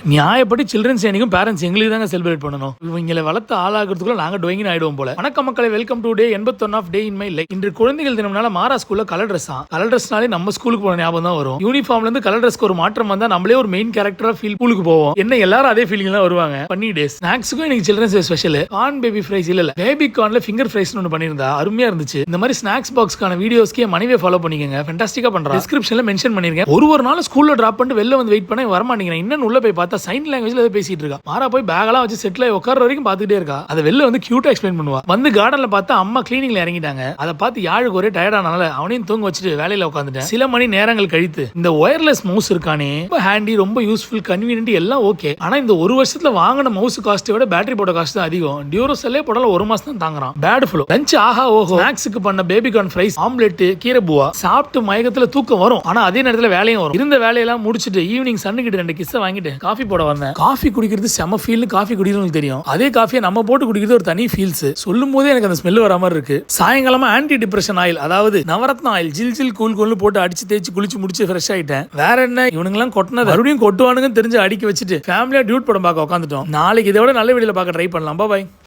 நியாயப்படி children's டேக்கும் parents எங்களுக்கு தாங்க செலிப்ரேட் பண்ணணும். இவங்களை வளர்த்து ஆளாகிறதுக்குள்ள நாங்க டொயிங் ஆயிடுவோம் போல. வணக்கம் மக்களை, welcome to day 81 of day in my life. இன்று குழந்தைகள் தினம்னால மாறா ஸ்கூல்ல கலர் ட்ரெஸ் தான். கலர் ட்ரெஸ்னாலே நம்ம ஸ்கூலுக்கு போன ஞாபகம் தான் வரும். யூனிஃபார்ம்ல இருந்து கலர் ட்ரெஸ்க்கு ஒரு மாற்றம் வந்தா நம்மளே ஒரு மெயின் கேரக்டரா ஃபீல் ஸ்கூலுக்கு போவோம். என்ன எல்லாரும் அதே ஃபீலிங் தான் வருவாங்க. பண்ணி டேஸ் ஸ்நாக்ஸுக்கும் இன்னைக்கு children's day special. Corn baby fries இல்ல பேபி கார்ன்ல ஃபிங்கர் ஃப்ரைஸ் ஒன்று பண்ணியிருந்தா அருமையா இருந்துச்சு. இந்த மாதிரி ஸ்நாக்ஸ் பாக்ஸ்க்கான வீடியோஸ்க்கு என் மனைவியை ஃபாலோ பண்ணிக்கங்க. ஃபேண்டாஸ்டிக்கா பண்றா. டிஸ்கிரிப்ஷன்ல மென்ஷன் பண்ணிருக்கேன். ஒரு நாள் ஸ்கூல்ல டிராப் பண்ணிட்டு வெளில வந்து வெயிட் பண்ண வர மாட்டேங்கிறேன். இன்னும் உள்ள போய் பார்த்தா சைன் லாங்குவேஜ்ல பேசிட்டு இருக்கா. மாறா போய் பேகெல்லாம் வச்சு செட்டில் ஆகி உட்கார வரைக்கும் பார்த்துட்டே இருக்கா. அதை வெளில வந்து கியூட்டா எக்ஸ்பிளைன் பண்ணுவா. வந்து கார்டன்ல பார்த்தா அம்மா கிளீனிங்ல இறங்கிட்டாங்க. அதை பார்த்து யாழுக்கு ஒரே டயர்டானால அவனையும் தூங்க வச்சுட்டு வேலையில உட்காந்துட்டேன். சில மணி நேரங்கள் கழித்து இந்த ஒயர்லெஸ் மவுஸ் இருக்கானே, ரொம்ப ஹேண்டி, ரொம்ப யூஸ்ஃபுல், கன்வீனியன்ட் எல்லாம் ஓகே. ஆனா இந்த ஒரு வருஷத்துல வாங்கின மவுஸ் காஸ்ட்டை விட பேட்டரி போட காஸ்ட் தான் அதிகம். டியூரோசெல்லே போடல ஒரு மாசம் தான் தாங்குறான். Bad flow. லஞ்ச் ஆஹா ஓஹோ. ஸ்நாக்ஸுக்கு பண்ண பேபி கார்ன் ஃப்ரைஸ், ஆம்லெட், கீரை பூவா சாப்பிட்டு மயக்கத்துல தூக்கம் வரும். ஆனா அதே நேரத்துல வேலையும் வரும். இருந்த வேலையெல்லாம் முடிச்சுட்டு ஈவினிங் சன்னுக்கிட்ட 2 கிஸ்ஸை வாங்கிட்டு காஃபி போட வந்தேன். காஃபி குடிக்கிறது செம ஃபீல். காஃபி குடிக்கிறது தெரியும். அதே காஃபியை நம்ம போட்டு குடிக்கிறது ஒரு தனி ஃபீல்ஸ். சொல்லும் போதே எனக்கு அந்த ஸ்மெல் வர மாதிரி இருக்கு. சாயங்காலமா ஆன்டி டிப்ரெஷன் ஆயில், அதாவது நவரத்ன ஆயில், ஜில் ஜில் கூல் கூல்னு போட்டு அடிச்சு தேய்ச்சி குளிச்சு முடிச்சு ஃப்ரெஷ் ஆயிட்டேன். வேற என்ன, இவனுங்கெல்லாம் கொட்டினது மறுபடியும் கொட்டுவானுங்கன்னு தெரிஞ்சு அடிக்க வச்சுட்டு ஃபேமிலியா டியூட் படம் பார்க்க உட்காந்துட்டோம். நாளைக்கு இதை விட நல்ல வீடியோல பார்க்க ட்ரை பண்ணலாம். பாய்.